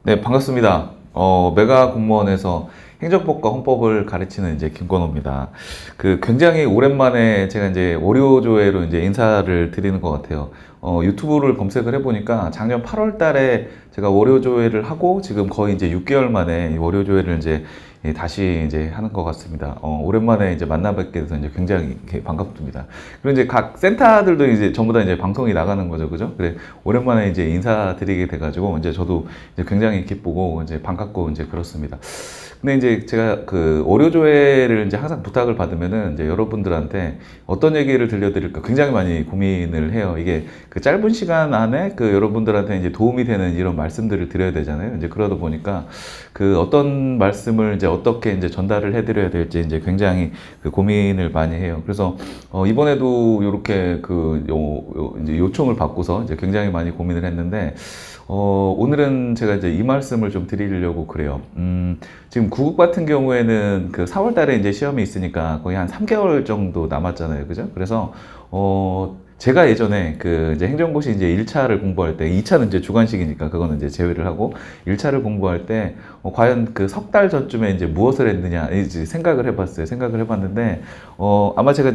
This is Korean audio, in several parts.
네, 반갑습니다. 메가 공무원에서 행정법과 헌법을 가르치는 이제 김건호입니다. 굉장히 오랜만에 제가 이제 월요조회로 이제 인사를 드리는 것 같아요. 유튜브를 검색을 해보니까 작년 8월 달에 제가 월요조회를 하고 지금 거의 이제 6개월 만에 이 월요조회를 이제 다시 이제 하는 것 같습니다. 오랜만에 이제 만나 뵙게 돼서 이제 굉장히 이렇게 반갑습니다. 그리고 이제 각 센터들도 이제 전부 다 이제 방송이 나가는 거죠. 그죠? 그래, 오랜만에 이제 인사드리게 돼가지고 이제 저도 이제 굉장히 기쁘고 이제 반갑고 이제 그렇습니다. 근데 이제 제가 그 월요조회를 이제 항상 부탁을 받으면은 이제 여러분들한테 어떤 얘기를 들려드릴까 굉장히 많이 고민을 해요. 이게 그 짧은 시간 안에 그 여러분들한테 이제 도움이 되는 이런 말씀들을 드려야 되잖아요. 이제 그러다 보니까 그 어떤 말씀을 이제 어떻게 이제 전달을 해드려야 될지 이제 굉장히 그 고민을 많이 해요. 그래서 이번에도 이렇게 이제 요청을 받고서 이제 굉장히 많이 고민을 했는데 오늘은 제가 이제 이 말씀을 좀 드리려고 그래요. 지금 구급 같은 경우에는 그 4월 달에 이제 시험이 있으니까 거의 한 3개월 정도 남았잖아요. 그죠? 그래서, 제가 예전에 그 이제 행정고시 이제 1차를 공부할 때, 2차는 이제 주관식이니까 그거는 이제 제외를 하고, 1차를 공부할 때, 과연 그 석 달 전쯤에 이제 무엇을 했느냐, 이제 생각을 해봤어요. 생각을 해봤는데, 아마 제가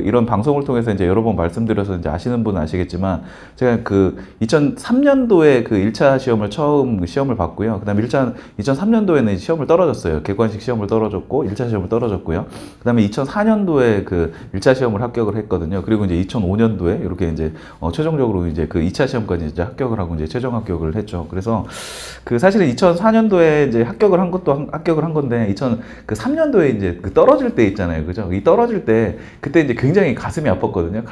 이런 방송을 통해서 이제 여러 번 말씀드려서 이제 아시는 분은 아시겠지만, 제가 그 2003년도에 그 1차 시험을 처음 시험을 봤고요. 그 다음에 2003년도에는 시험을 떨어졌어요. 객관식 시험을 떨어졌고, 1차 시험을 떨어졌고요. 그 다음에 2004년도에 그 1차 시험을 합격을 했거든요. 그리고 이제 2005년도에 이렇게 이제 최종적으로 이제 그 2차 시험까지 이제 합격을 하고 이제 최종 합격을 했죠. 그래서 그 사실은 2004년도에 이제 합격을 한 건데 2003년도에 이제 그 떨어질 때 있잖아요. 그죠? 이 떨어질 때 그때 이제 굉장히 가슴이 아팠거든요.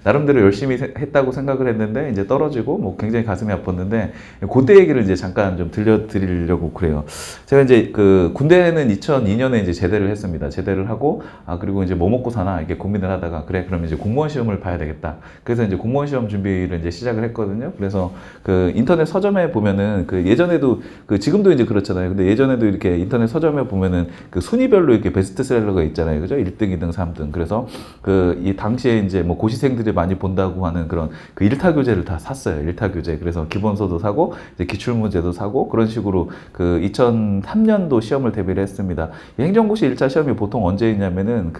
나름대로 열심히 했다고 생각을 했는데 이제 떨어지고 뭐 굉장히 가슴이 아팠는데 그때 얘기를 이제 잠깐 좀 들려드리려고 그래요. 제가 이제 그 군대는 2002년에 이제 제대를 했습니다. 제대를 하고 그리고 이제 뭐 먹고 사나 이렇게 고민을 하다가 그래 그럼 이제 공무원 시험을 봐야 되겠다. 그래서 이제 공무원 시험 준비를 이제 시작을 했거든요. 그래서 그 인터넷 서점에 보면은 그 예전에도 그 지금도 이제 그렇잖아요. 근데 예전에도 이렇게 인터넷 서점에 보면은 그 순위별로 이렇게 베스트셀러가 있잖아요. 그죠? 1등, 2등, 3등. 그래서 그 이 당시에 이제 뭐 고시생들이 많이 본다고 하는 그런 그 일타 교재를 다 샀어요. 일타 교재. 그래서 기본서도 사고 이제 기출 문제도 사고 그런 식으로 그 2003년도 시험을 대비를 했습니다. 이 행정고시 1차 시험이 보통 언제 있냐면은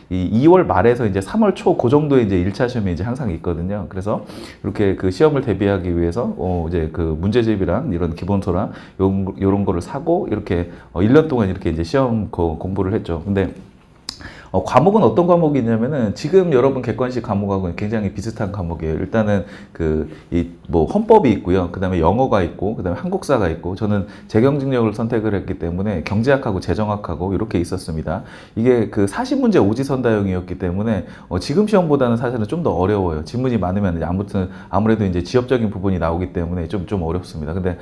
이 2월 말에서 이제 3월 초 그 정도에 이제 1차 시험이 이제 항상 있거든요. 그래서 이렇게 그 시험을 대비하기 위해서 이제 그 문제집이랑 이런 기본서랑 요런 거를 사고 이렇게 1년 동안 이렇게 이제 시험 공부를 했죠. 근데 과목은 어떤 과목이냐면은 지금 여러분 객관식 과목하고는 굉장히 비슷한 과목이에요. 일단은 뭐 헌법이 있고요. 그 다음에 영어가 있고, 그 다음에 한국사가 있고, 저는 재경직력을 선택을 했기 때문에 경제학하고 재정학하고 이렇게 있었습니다. 이게 그 40문제 오지선다형이었기 때문에 지금 시험보다는 사실은 좀 더 어려워요. 지문이 많으면 아무래도 이제 지엽적인 부분이 나오기 때문에 좀 어렵습니다. 근데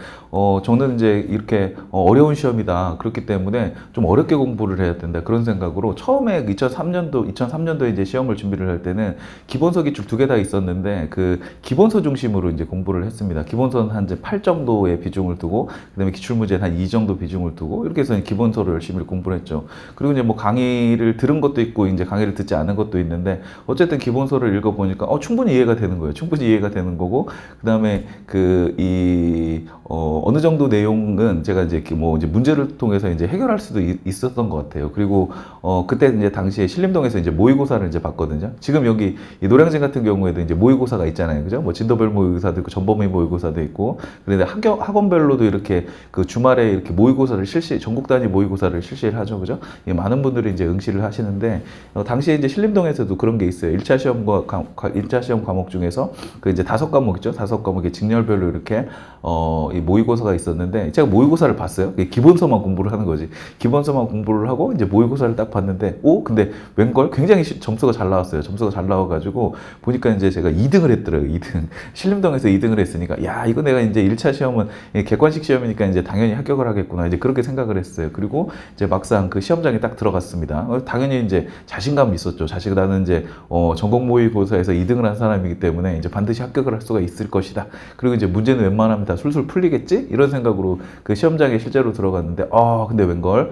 저는 이제 이렇게 어려운 시험이다. 그렇기 때문에 좀 어렵게 공부를 해야 된다. 그런 생각으로 처음에 2003년도에 이제 시험을 준비를 할 때는 기본서 기출 두 개 다 있었는데 그 기본서 중심으로 이제 공부를 했습니다. 기본서는 한 이제 8 정도의 비중을 두고 그다음에 기출문제는 한 2 정도 비중을 두고 이렇게 해서 기본서를 열심히 공부를 했죠. 그리고 이제 뭐 강의를 들은 것도 있고 이제 강의를 듣지 않은 것도 있는데 어쨌든 기본서를 읽어보니까 충분히 이해가 되는 거예요. 충분히 이해가 되는 거고 그다음에 어느 정도 내용은 제가 이제 뭐 이제 문제를 통해서 이제 해결할 수도 있었던 것 같아요. 그리고 그때 이제 당시에 신림동에서 이제 모의고사를 이제 봤거든요. 지금 여기 이 노량진 같은 경우에도 이제 모의고사가 있잖아요. 그죠? 뭐 진도별 모의고사도 있고 전범위 모의고사도 있고 그런데 학원별로도 이렇게 그 주말에 이렇게 전국 단위 모의고사를 실시를 하죠. 그죠? 많은 분들이 이제 응시를 하시는데 당시에 이제 신림동에서도 그런 게 있어요. 1차 시험 과목 중에서 그 이제 5과목 있죠. 5과목의 직렬별로 이렇게 이 모의고사가 있었는데 제가 모의고사를 봤어요. 기본서만 공부를 하는 거지. 기본서만 공부를 하고 이제 모의고사를 딱 봤는데 근데 웬걸 굉장히 점수가 잘 나왔어요. 점수가 잘 나와가지고 보니까 이제 제가 2등을 했더라고요. 2등. 신림동에서 2등을 했으니까 이거 내가 이제 1차 시험은 객관식 시험이니까 이제 당연히 합격을 하겠구나. 이제 그렇게 생각을 했어요. 그리고 이제 막상 그 시험장에 딱 들어갔습니다. 당연히 이제 자신감이 있었죠. 나는 이제 전공 모의고사에서 2등을 한 사람이기 때문에 이제 반드시 합격을 할 수가 있을 것이다. 그리고 이제 문제는 웬만하면 다 술술 풀리겠지? 이런 생각으로 그 시험장에 실제로 들어갔는데 근데 웬걸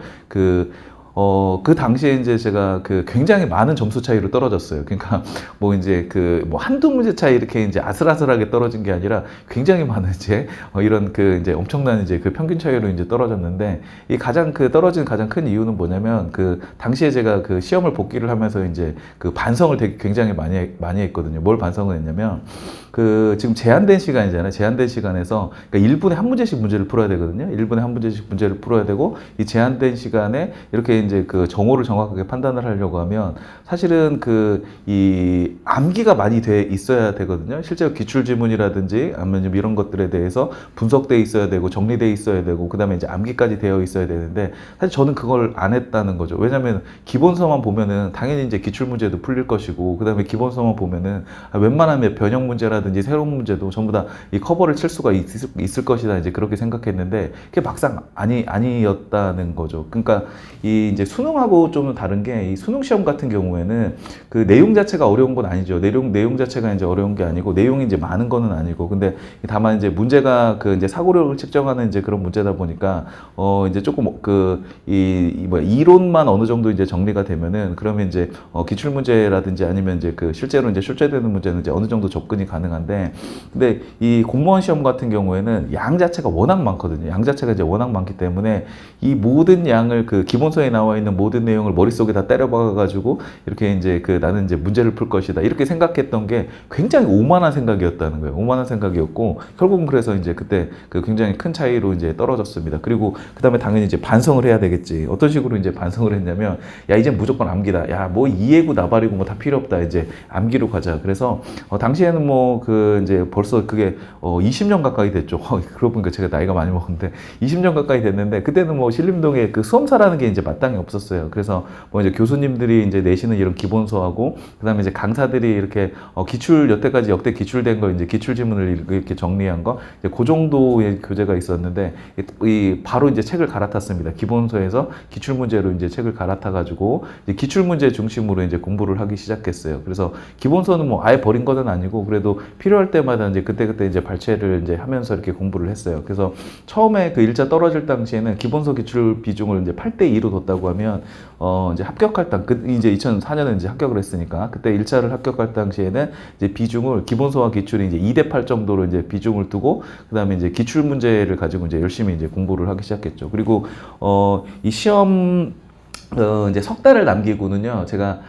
그 당시에 이제 제가 그 굉장히 많은 점수 차이로 떨어졌어요. 그러니까 뭐 이제 그 뭐 한두 문제 차이 이렇게 이제 아슬아슬하게 떨어진 게 아니라 굉장히 많은 이제 이런 그 이제 엄청난 이제 그 평균 차이로 이제 떨어졌는데, 이 가장 그 떨어진 가장 큰 이유는 뭐냐면, 그 당시에 제가 그 시험을 복기를 하면서 이제 그 반성을 되게 굉장히 많이 했거든요. 뭘 반성을 했냐면, 그 지금 제한된 시간이잖아요. 제한된 시간에서 그러니까 1분에 한 문제씩 문제를 풀어야 되거든요. 1분에 한 문제씩 문제를 풀어야 되고, 이 제한된 시간에 이렇게 이제 그 정오를 정확하게 판단을 하려고 하면 사실은 그 이 암기가 많이 돼 있어야 되거든요. 실제로 기출 지문이라든지 아니면 이런 것들에 대해서 분석돼 있어야 되고 정리돼 있어야 되고, 그다음에 이제 암기까지 되어 있어야 되는데, 사실 저는 그걸 안 했다는 거죠. 왜냐하면 기본서만 보면은 당연히 이제 기출 문제도 풀릴 것이고, 그다음에 기본서만 보면은 웬만하면 변형 문제라든지 새로운 문제도 전부 다 이 커버를 칠 수가 있을 것이다, 이제 그렇게 생각했는데, 그게 막상 아니었다는 거죠. 그러니까 이 이제 수능하고 좀 다른 게, 이 수능 시험 같은 경우에는 그 내용 자체가 어려운 건 아니죠. 내용 자체가 이제 어려운 게 아니고, 내용이 이제 많은 거는 아니고, 근데 다만 이제 문제가 그 이제 사고력을 측정하는 이제 그런 문제다 보니까 이제 조금 그 뭐 이론만 어느 정도 이제 정리가 되면은, 그러면 이제 기출 문제라든지 아니면 이제 그 실제로 이제 출제되는 문제는 이제 어느 정도 접근이 가능한데, 근데 이 공무원 시험 같은 경우에는 양 자체가 워낙 많거든요. 양 자체가 이제 워낙 많기 때문에 이 모든 양을, 그 기본서에 나와 있는 모든 내용을 머릿속에 다 때려박아가지고 이렇게 이제 그 나는 이제 문제를 풀 것이다, 이렇게 생각했던 게 굉장히 오만한 생각이었다는 거예요. 오만한 생각이었고, 결국은 그래서 이제 그때 그 굉장히 큰 차이로 이제 떨어졌습니다. 그리고 그 다음에 당연히 이제 반성을 해야 되겠지. 어떤 식으로 이제 반성을 했냐면, 야, 이제 무조건 암기다. 야, 뭐 이해고 나발이고 뭐 다 필요 없다. 이제 암기로 가자. 그래서 당시에는 뭐 그 이제 벌써 그게 20년 가까이 됐죠. 그러고 보니까 제가 나이가 많이 먹었는데 20년 가까이 됐는데, 그때는 뭐 신림동에 그 수험사라는 게 이제 마땅히 없었어요. 그래서 뭐 이제 교수님들이 이제 내시는 이런 기본서하고, 그다음에 이제 강사들이 이렇게 기출, 여태까지 역대 기출된 거 이제 기출 지문을 이렇게 정리한 거, 이제 그 정도의 교재가 있었는데, 이 바로 이제 책을 갈아탔습니다. 기본서에서 기출 문제로 이제 책을 갈아타 가지고 이제 기출 문제 중심으로 이제 공부를 하기 시작했어요. 그래서 기본서는 뭐 아예 버린 건 아니고, 그래도 필요할 때마다 이제 그때 이제 발췌를 이제 하면서 이렇게 공부를 했어요. 그래서 처음에 그 일자 떨어질 당시에는 기본서 기출 비중을 이제 8대2로 뒀다고 하면, 이제 합격할 이제 2004년에 이제 합격을 했으니까, 그때 1차를 합격할 당시에는 이제 비중을, 기본서와 기출이 이제 2대8 정도로 이제 비중을 두고, 그 다음에 이제 기출 문제를 가지고 이제 열심히 이제 공부를 하기 시작했죠. 그리고, 이 시험, 이제 석 달을 남기고는요, 제가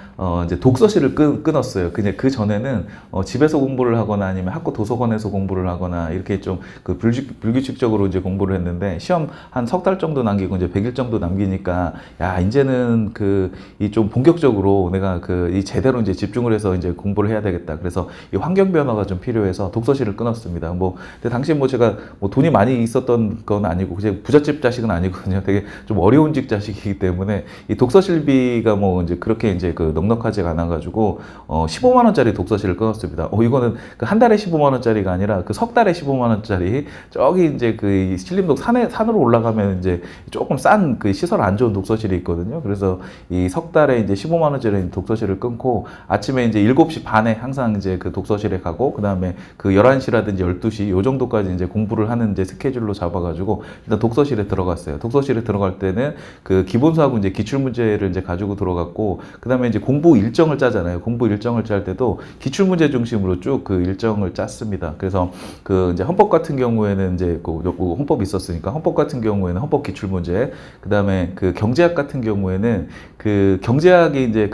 이제 독서실을 끊었어요. 그냥 그 전에는 집에서 공부를 하거나 아니면 학교 도서관에서 공부를 하거나 이렇게 좀 그 불규칙적으로 이제 공부를 했는데, 시험 한 석 달 정도 남기고 이제 100일 정도 남기니까, 야, 이제는 그 이 좀 본격적으로 내가 그 이 제대로 이제 집중을 해서 이제 공부를 해야 되겠다. 그래서 이 환경 변화가 좀 필요해서 독서실을 끊었습니다. 뭐 근데 당시 뭐 제가 뭐 돈이 많이 있었던 건 아니고, 그냥 부잣집 자식은 아니거든요. 되게 좀 어려운 집 자식이기 때문에 이 독서실비가 뭐 이제 그렇게 이제 그 넉넉하지가 않아가지고 15만 원짜리 독서실을 끊었습니다. 이거는 그 한 달에 15만 원짜리가 아니라 그 석 달에 15만 원짜리, 저기 이제 그 신림동 산으로 올라가면 이제 조금 싼 그 시설 안 좋은 독서실이 있거든요. 그래서 이 석 달에 이제 15만 원짜리 독서실을 끊고, 아침에 이제 7시 반에 항상 이제 그 독서실에 가고, 그 다음에 그 11시라든지 12시 요 정도까지 이제 공부를 하는 이제 스케줄로 잡아가지고 일단 독서실에 들어갔어요. 독서실에 들어갈 때는 그 기본서하고 이제 기출 문제를 이제 가지고 들어갔고, 그 다음에 이제 공부 일정을 짜잖아요. 공부 일정을 짤 때도 기출 문제 중심으로 쭉 그 일정을 짰습니다. 그래서 그 이제 헌법 같은 경우에는 이제 그 헌법이 있었으니까, 헌법 같은 경우에는 헌법 기출 문제, 그 다음에 그 경제학 같은 경우에는 그 경제학이 이제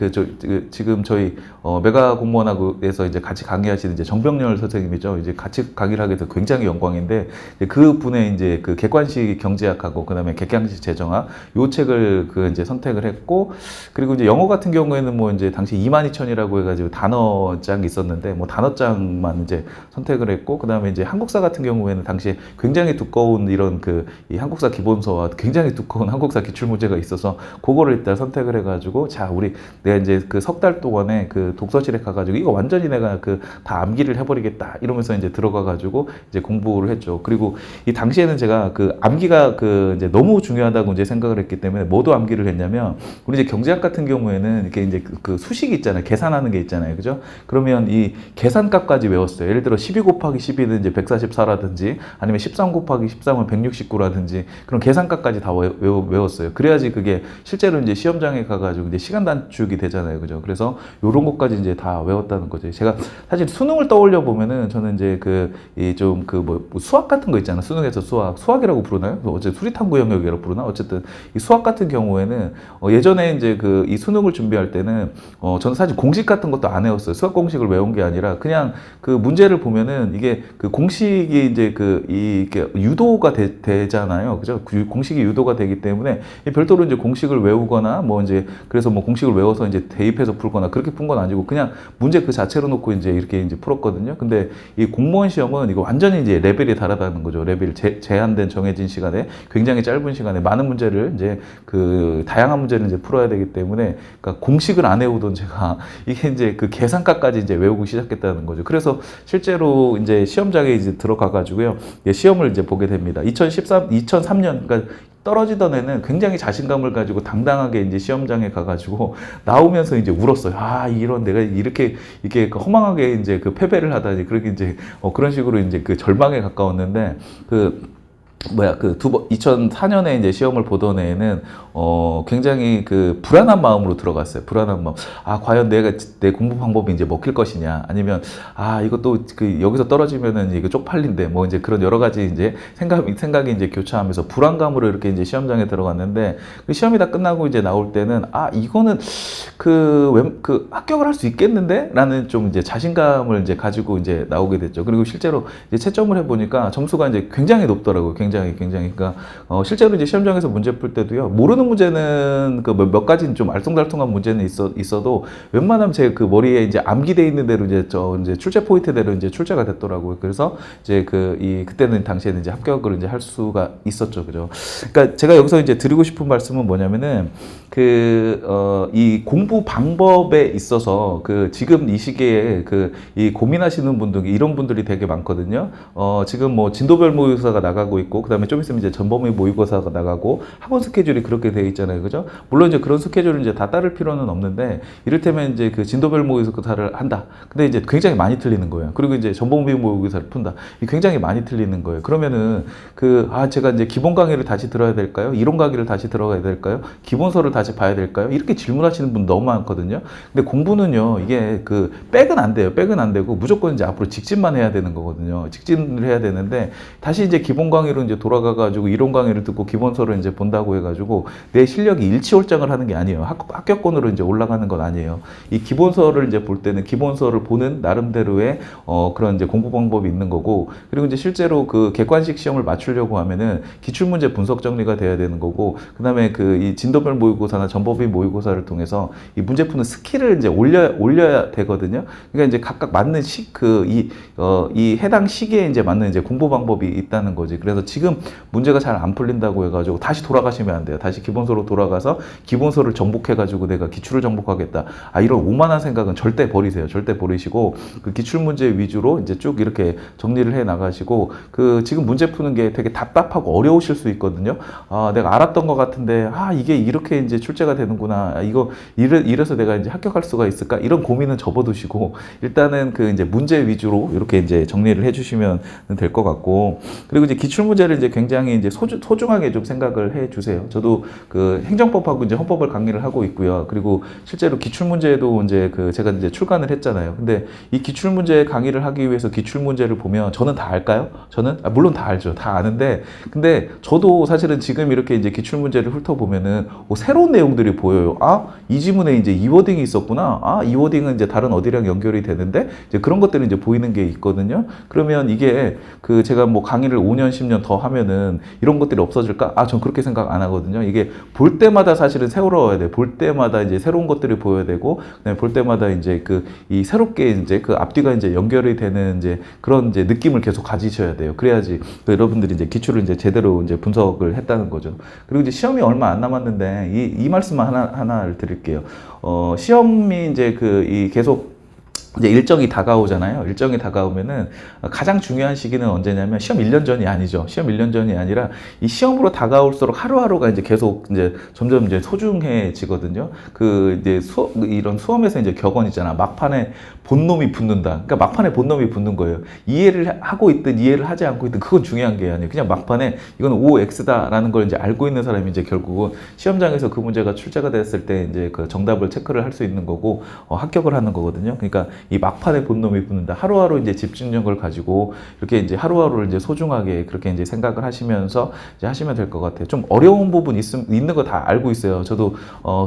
지금 저희 메가 공무원학에서 이제 같이 강의하시는 이제 정병렬 선생님이죠. 이제 같이 강의를 하게 돼서 굉장히 영광인데, 그 분의 이제 그 객관식 경제학하고 그 다음에 객관식 재정학 요 책을 그 이제 선택을 했고, 그리고 이제 영어 같은 경우에는 뭐 이제 당시 22,000이라고 해가지고 단어장이 있었는데, 뭐 단어장만 이제 선택을 했고, 그 다음에 이제 한국사 같은 경우에는 당시에 굉장히 두꺼운 이런 그 이 한국사 기본서와 굉장히 두꺼운 한국사 기출 문제가 있어서 그거를 일단 선택을 해가지고, 자, 내가 이제 그 석 달 동안에 그 독서실에 가가지고 이거 완전히 내가 그 다 암기를 해버리겠다 이러면서 이제 들어가가지고 이제 공부를 했죠. 그리고 이 당시에는 제가 그 암기가 그 이제 너무 중요하다고 이제 생각을 했기 때문에 뭐도 암기를 했냐면, 뭐냐면 우리 이제 경제학 같은 경우에는 이렇게 이제 그 수식이 있잖아요. 계산하는 게 있잖아요. 그죠? 그러면 이 계산값까지 외웠어요. 예를 들어 12 곱하기 12는 이제 144라든지 아니면 13 곱하기 13은 169라든지 그런 계산값까지 다 외웠어요. 그래야지 그게 실제로 이제 시험장에 가가지고 이제 시간 단축이 되잖아요. 그죠? 그래서 요런 것까지 이제 다 외웠다는 거죠. 제가 사실 수능을 떠올려 보면은 저는 이제 뭐 수학 같은 거 있잖아요. 수능에서 수학이라고 부르나요? 어제 수리탐구 영역이라고 부르나? 어쨌든 이 수학 같은 경우에는 예전에 이제 이 수능을 준비할 때는 저는 사실 공식 같은 것도 안 외웠어요. 수학 공식을 외운 게 아니라 그냥 그 문제를 보면은 이게 그 공식이 이제 이게 유도가 되잖아요. 그죠? 그 공식이 유도가 되기 때문에 별도로 이제 공식을 외우거나 뭐 이제 그래서 뭐 공식을 외워서 이제 대입해서 풀거나 그렇게 푼 건 아니고 그냥 문제 그 자체로 놓고 이제 이렇게 이제 풀었거든요. 근데 이 공무원 시험은 이거 완전히 이제 레벨이 다르다는 거죠. 레벨 제한된 정해진 시간에 굉장히 짧은 시간에 많은 문제를 이제 다양한 문제를 이제 풀어야 되기 때문에 그러니까 공식을 안 외우던 제가 이게 이제 그 계산값까지 이제 외우고 시작했다는 거죠. 그래서 실제로 이제 시험장에 이제 들어가 가지고요. 시험을 이제 보게 됩니다. 2003년 그러니까 떨어지던 애는 굉장히 자신감을 가지고 당당하게 이제 시험장에 가가지고 나오면서 이제 울었어요. 아, 이런 내가 이렇게 허망하게 이제 패배를 하다니 그렇게 이제 그런 식으로 이제 절망에 가까웠는데 2004년에 이제 시험을 보던 애는 굉장히 불안한 마음으로 들어갔어요. 불안한 마음. 아, 과연 내 공부 방법이 이제 먹힐 것이냐. 아니면, 이것도 여기서 떨어지면은 이거 쪽팔린데, 뭐 이제 그런 여러 가지 이제 생각이 이제 교차하면서 불안감으로 이렇게 이제 시험장에 들어갔는데, 시험이 다 끝나고 이제 나올 때는, 이거는 합격을 할 수 있겠는데? 라는 좀 이제 자신감을 이제 가지고 이제 나오게 됐죠. 그리고 실제로 이제 채점을 해보니까 점수가 이제 굉장히 높더라고요. 굉장히. 그러니까, 실제로 이제 시험장에서 문제 풀 때도요, 모르는 문제는 몇 가지는 좀 알쏭달쏭한 문제는 있어도 웬만하면 제 머리에 이제 암기돼 있는 대로 이제 출제 포인트대로 이제 출제가 됐더라고요. 그래서 이제 그때는 당시에는 이제 합격을 이제 할 수가 있었죠. 그죠? 그러니까 제가 여기서 이제 드리고 싶은 말씀은 뭐냐면은 이 공부 방법에 있어서 지금 이 시기에 이 고민하시는 분들 이런 분들이 되게 많거든요. 지금 뭐 진도별 모의고사가 나가고 있고 그다음에 좀 있으면 이제 전범위 모의고사가 나가고 학원 스케줄이 그렇게 되어 있잖아요. 그죠? 물론 이제 그런 스케줄을 이제 다 따를 필요는 없는데 이를테면 이제 진도별 모의고사를 한다. 근데 이제 굉장히 많이 틀리는 거예요. 그리고 이제 전범위 모의고사를 푼다. 굉장히 많이 틀리는 거예요. 그러면은 제가 이제 기본 강의를 다시 들어야 될까요? 이론 강의를 다시 들어가야 될까요? 기본서를 다시 봐야 될까요? 이렇게 질문하시는 분 너무 많거든요. 근데 공부는요, 이게 백은 안 돼요. 백은 안 되고 무조건 이제 앞으로 직진만 해야 되는 거거든요. 직진을 해야 되는데 다시 이제 기본 강의로 이제 돌아가가지고 이론 강의를 듣고 기본서를 이제 본다고 해가지고 내 실력이 일치월장을 하는 게 아니에요. 합격권으로 이제 올라가는 건 아니에요. 이 기본서를 이제 볼 때는 기본서를 보는 나름대로의 그런 이제 공부 방법이 있는 거고 그리고 이제 실제로 객관식 시험을 맞추려고 하면은 기출문제 분석 정리가 돼야 되는 거고 그다음에 이 진도별 모의고사나 전범위 모의고사를 통해서 이 문제 푸는 스킬을 이제 올려야 되거든요. 그러니까 이제 각각 맞는 이 해당 시기에 이제 맞는 이제 공부 방법이 있다는 거지. 그래서 지금 문제가 잘 안 풀린다고 해가지고 다시 돌아가시면 안 돼요. 다시 기본서로 돌아가서 기본서를 정복해가지고 내가 기출을 정복하겠다. 이런 오만한 생각은 절대 버리세요. 절대 버리시고 기출 문제 위주로 이제 쭉 이렇게 정리를 해 나가시고 지금 문제 푸는 게 되게 답답하고 어려우실 수 있거든요. 내가 알았던 것 같은데 이게 이렇게 이제 출제가 되는구나. 이래서 내가 이제 합격할 수가 있을까? 이런 고민은 접어두시고 일단은 이제 문제 위주로 이렇게 이제 정리를 해주시면 될 것 같고 그리고 이제 기출 문제를 이제 굉장히 이제 소중하게 좀 생각을 해주세요. 저도 행정법하고 이제 헌법을 강의를 하고 있고요. 그리고 실제로 기출 문제도 이제 제가 이제 출간을 했잖아요. 근데 이 기출 문제 강의를 하기 위해서 기출 문제를 보면 저는 다 알까요? 저는 물론 다 알죠. 다 아는데 근데 저도 사실은 지금 이렇게 이제 기출 문제를 훑어보면은 새로운 내용들이 보여요. 이 지문에 이제 이 워딩이 있었구나. 이 워딩은 이제 다른 어디랑 연결이 되는데 이제 그런 것들이 이제 보이는 게 있거든요. 그러면 이게 제가 뭐 강의를 5년, 10년 더 하면은 이런 것들이 없어질까? 전 그렇게 생각 안 하거든요. 이게 볼 때마다 사실은 새로워야 돼. 볼 때마다 이제 새로운 것들이 보여야 되고, 그다음에 볼 때마다 이제 이 새롭게 이제 앞뒤가 이제 연결이 되는 이제 그런 이제 느낌을 계속 가지셔야 돼요. 그래야지 여러분들이 이제 기출을 이제 제대로 이제 분석을 했다는 거죠. 그리고 이제 시험이 얼마 안 남았는데 이 말씀만 하나를 드릴게요. 시험이 이제 계속 이제 일정이 다가오잖아요. 일정이 다가오면은 가장 중요한 시기는 언제냐면 시험 1년 전이 아니죠. 시험 1년 전이 아니라 이 시험으로 다가올수록 하루하루가 이제 계속 이제 점점 이제 소중해지거든요. 그 이제 이런 수험에서 이제 격언이잖아. 막판에 본놈이 붙는다. 그러니까 막판에 본놈이 붙는 거예요. 이해를 하고 있든 이해를 하지 않고 있든 그건 중요한 게 아니에요. 그냥 막판에 이건 OX다라는 걸 이제 알고 있는 사람이 이제 결국은 시험장에서 그 문제가 출제가 됐을 때 이제 그 정답을 체크를 할 수 있는 거고 합격을 하는 거거든요. 그러니까 이 막판에 본놈이 붙는다. 하루하루 이제 집중력을 가지고 이렇게 이제 하루하루를 이제 소중하게 그렇게 이제 생각을 하시면서 이제 하시면 될 것 같아요. 좀 어려운 부분 있는 거 다 알고 있어요. 저도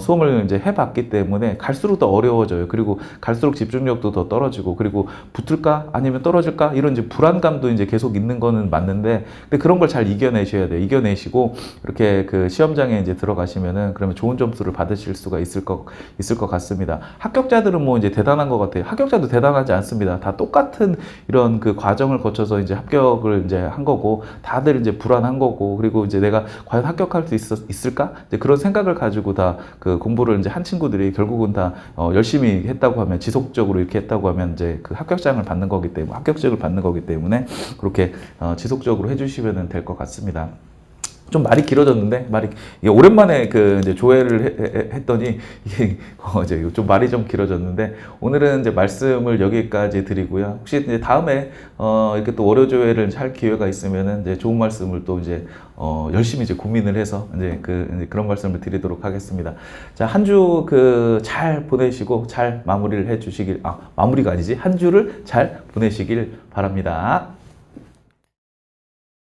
수험을 이제 해봤기 때문에 갈수록 더 어려워져요. 그리고 갈수록 집중력도 더 떨어지고 그리고 붙을까 아니면 떨어질까 이런 이제 불안감도 이제 계속 있는 거는 맞는데 근데 그런 걸 잘 이겨내셔야 돼요. 이겨내시고 이렇게 그 시험장에 이제 들어가시면은 그러면 좋은 점수를 받으실 수가 있을 것 같습니다. 합격자들은 뭐 이제 대단한 것 같아요. 합격자도 대단하지 않습니다. 다 똑같은 이런 그 과정을 거쳐서 이제 합격을 이제 한 거고 다들 이제 불안한 거고 그리고 이제 내가 과연 합격할 수 있을까? 이제 그런 생각을 가지고 다 그 공부를 이제 한 친구들이 결국은 다 열심히 했다고 하면 지속적으로 이렇게 했다고 하면 이제 그 합격장을 받는 거기 때문에 합격증을 받는 거기 때문에 그렇게 지속적으로 해주시면 될 것 같습니다. 좀 말이 길어졌는데 이게 오랜만에 그 이제 조회를 했더니 이게 이제 좀 말이 좀 길어졌는데 오늘은 이제 말씀을 여기까지 드리고요. 혹시 이제 다음에 이렇게 또 월요 조회를 할 기회가 있으면은 이제 좋은 말씀을 또 이제 열심히 이제 고민을 해서 이제 그런 말씀을 드리도록 하겠습니다. 자, 한 주 그 잘 보내시고 잘 마무리를 해 주시길 마무리가 아니지 한 주를 잘 보내시길 바랍니다.